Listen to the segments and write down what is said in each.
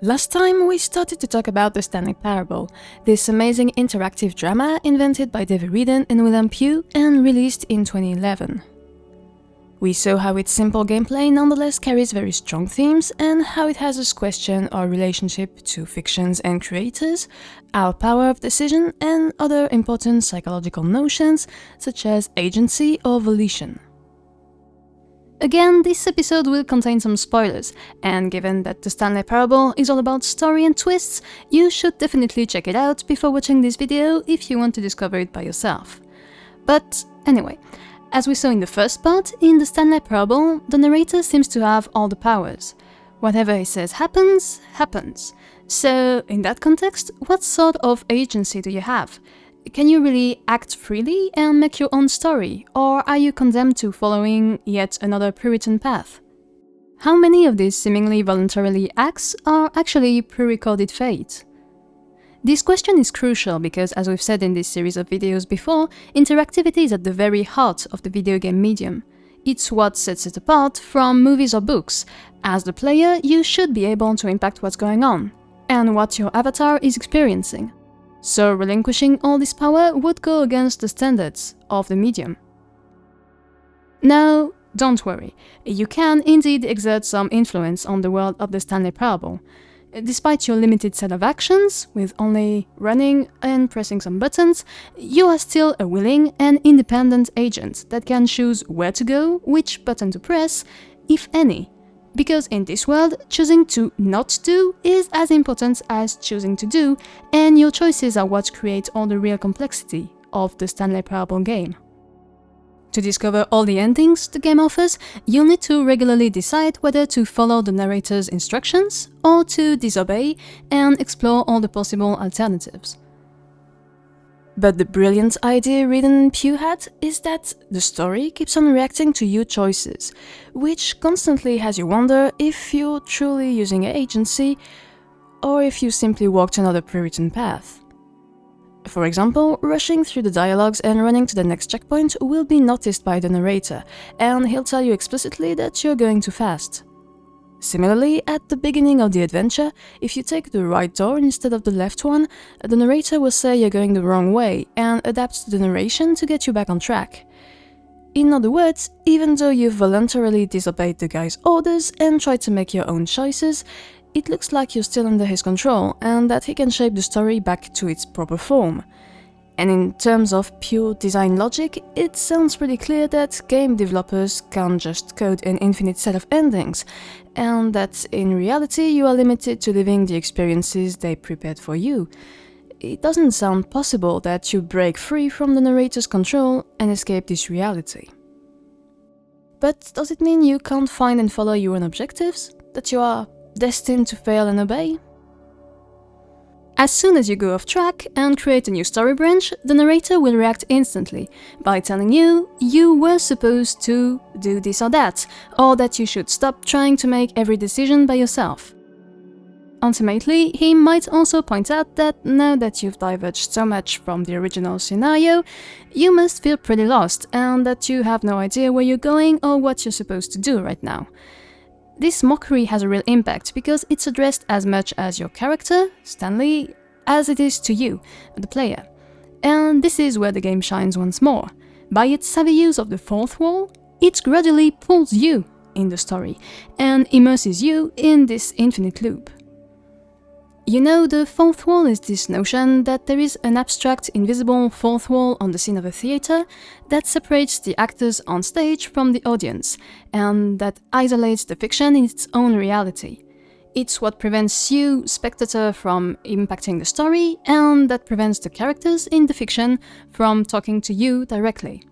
Last time we started to talk about the Stanley Parable, this amazing interactive drama invented by David Readon and William Pugh and released in 2011. We saw how its simple gameplay nonetheless carries very strong themes and how it has us question our relationship to fictions and creators, our power of decision and other important psychological notions such as agency or volition. Again, this episode will contain some spoilers, and given that the Stanley Parable is all about story and twists, you should definitely check it out before watching this video if you want to discover it by yourself. But anyway, as we saw in the first part, in the Stanley Parable, the narrator seems to have all the powers. Whatever he says happens, happens. So, in that context, what sort of agency do you have? Can you really act freely and make your own story, or are you condemned to following yet another Puritan path? How many of these seemingly voluntarily acts are actually pre-recorded fate? This question is crucial because, as we've said in this series of videos before, interactivity is at the very heart of the video game medium. It's what sets it apart from movies or books. As the player, you should be able to impact what's going on, and what your avatar is experiencing. So relinquishing all this power would go against the standards of the medium. Now, don't worry, you can indeed exert some influence on the world of the Stanley Parable. Despite your limited set of actions, with only running and pressing some buttons, you are still a willing and independent agent that can choose where to go, which button to press, if any. Because in this world, choosing to not do is as important as choosing to do, and your choices are what create all the real complexity of the Stanley Parable game. To discover all the endings the game offers, you'll need to regularly decide whether to follow the narrator's instructions or to disobey and explore all the possible alternatives. But the brilliant idea Readon and Pugh had is that the story keeps on reacting to your choices, which constantly has you wonder if you're truly using agency or if you simply walked another Puritan path. For example, rushing through the dialogues and running to the next checkpoint will be noticed by the narrator, and he'll tell you explicitly that you're going too fast. Similarly, at the beginning of the adventure, if you take the right door instead of the left one, the narrator will say you're going the wrong way and adapt the narration to get you back on track. In other words, even though you've voluntarily disobeyed the guy's orders and tried to make your own choices, it looks like you're still under his control and that he can shape the story back to its proper form. And in terms of pure design logic, it sounds pretty clear that game developers can't just code an infinite set of endings, and that in reality you are limited to living the experiences they prepared for you. It doesn't sound possible that you break free from the narrator's control and escape this reality. But does it mean you can't find and follow your own objectives? That you are destined to fail and obey? As soon as you go off track and create a new story branch, the narrator will react instantly by telling you you were supposed to do this or that you should stop trying to make every decision by yourself. Ultimately, he might also point out that now that you've diverged so much from the original scenario, you must feel pretty lost and that you have no idea where you're going or what you're supposed to do right now. This mockery has a real impact because it's addressed as much as your character, Stanley, as it is to you, the player. And this is where the game shines once more. By its savvy use of the fourth wall, it gradually pulls you in the story and immerses you in this infinite loop. You know, the fourth wall is this notion that there is an abstract, invisible fourth wall on the scene of a theater that separates the actors on stage from the audience, and that isolates the fiction in its own reality. It's what prevents you, spectator, from impacting the story, and that prevents the characters in the fiction from talking to you directly.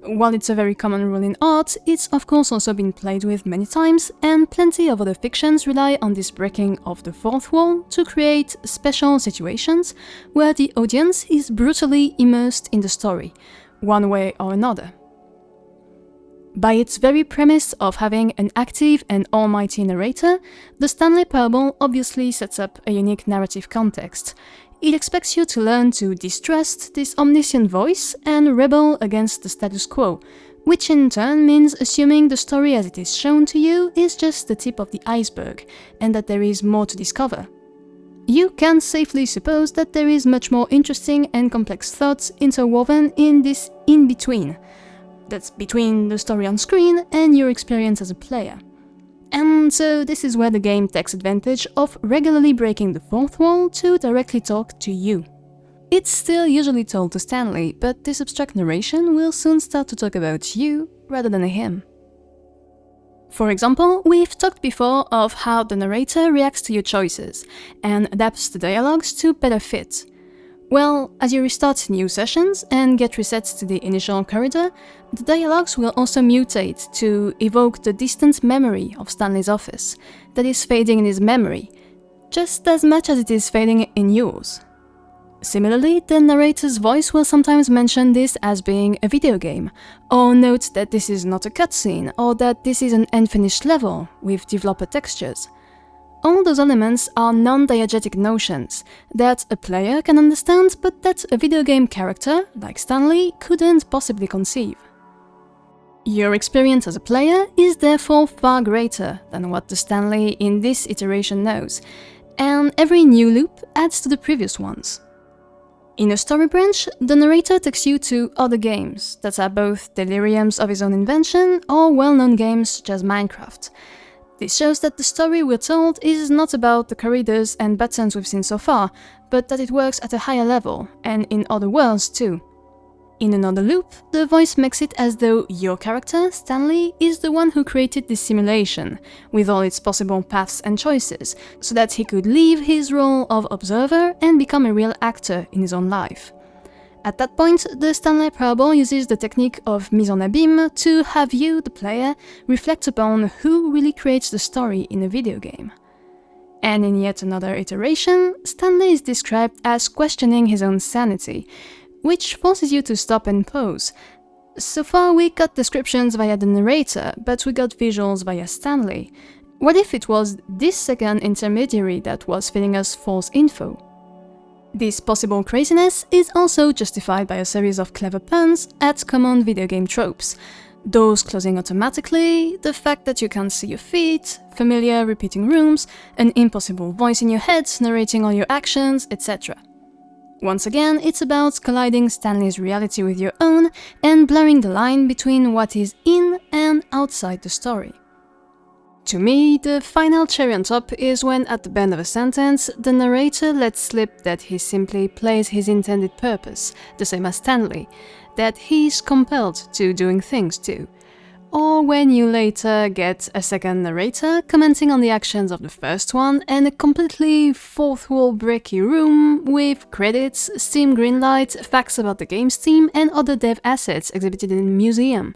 While it's a very common rule in art, it's of course also been played with many times, and plenty of other fictions rely on this breaking of the fourth wall to create special situations where the audience is brutally immersed in the story, one way or another. By its very premise of having an active and almighty narrator, the Stanley Parable obviously sets up a unique narrative context. It expects you to learn to distrust this omniscient voice and rebel against the status quo, which in turn means assuming the story as it is shown to you is just the tip of the iceberg, and that there is more to discover. You can safely suppose that there is much more interesting and complex thoughts interwoven in this in-between. That's between the story on screen and your experience as a player. And so this is where the game takes advantage of regularly breaking the fourth wall to directly talk to you. It's still usually told to Stanley, but this abstract narration will soon start to talk about you rather than him. For example, we've talked before of how the narrator reacts to your choices and adapts the dialogues to better fit. Well, as you restart new sessions and get reset to the initial corridor, the dialogues will also mutate to evoke the distant memory of Stanley's office that is fading in his memory, just as much as it is fading in yours. Similarly, the narrator's voice will sometimes mention this as being a video game, or note that this is not a cutscene, or that this is an unfinished level with developer textures. All those elements are non-diegetic notions that a player can understand, but that a video game character, like Stanley, couldn't possibly conceive. Your experience as a player is therefore far greater than what the Stanley in this iteration knows, and every new loop adds to the previous ones. In a story branch, the narrator takes you to other games that are both deliriums of his own invention or well-known games such as Minecraft. This shows that the story we're told is not about the corridors and buttons we've seen so far, but that it works at a higher level, and in other worlds too. In another loop, the voice makes it as though your character, Stanley, is the one who created this simulation, with all its possible paths and choices, so that he could leave his role of observer and become a real actor in his own life. At that point, the Stanley Parable uses the technique of mise en abîme to have you, the player, reflect upon who really creates the story in a video game. And in yet another iteration, Stanley is described as questioning his own sanity, which forces you to stop and pause. So far we got descriptions via the narrator, but we got visuals via Stanley. What if it was this second intermediary that was feeding us false info? This possible craziness is also justified by a series of clever puns at common video game tropes. Doors closing automatically, the fact that you can't see your feet, familiar repeating rooms, an impossible voice in your head narrating all your actions, etc. Once again, it's about colliding Stanley's reality with your own and blurring the line between what is in and outside the story. To me, the final cherry on top is when, at the bend of a sentence, the narrator lets slip that he simply plays his intended purpose, the same as Stanley, that he's compelled to doing things too. Or when you later get a second narrator commenting on the actions of the first one and a completely fourth-wall breaky room with credits, Steam greenlight, facts about the game's team and other dev assets exhibited in a museum.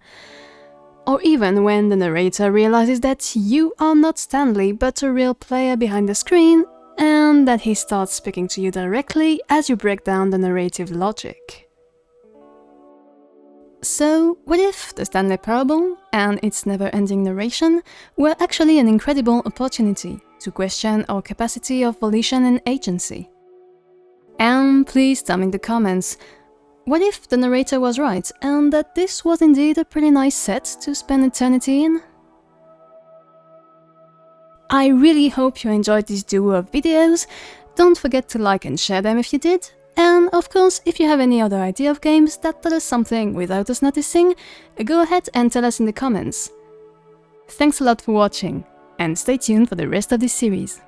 Or even when the narrator realizes that you are not Stanley but a real player behind the screen, and that he starts speaking to you directly as you break down the narrative logic. So, what if the Stanley Parable and its never-ending narration were actually an incredible opportunity to question our capacity of volition and agency? And please tell me in the comments, what if the narrator was right and that this was indeed a pretty nice set to spend eternity in? I really hope you enjoyed this duo of videos. Don't forget to like and share them if you did. And of course, if you have any other idea of games that tell us something without us noticing, go ahead and tell us in the comments. Thanks a lot for watching, and stay tuned for the rest of this series.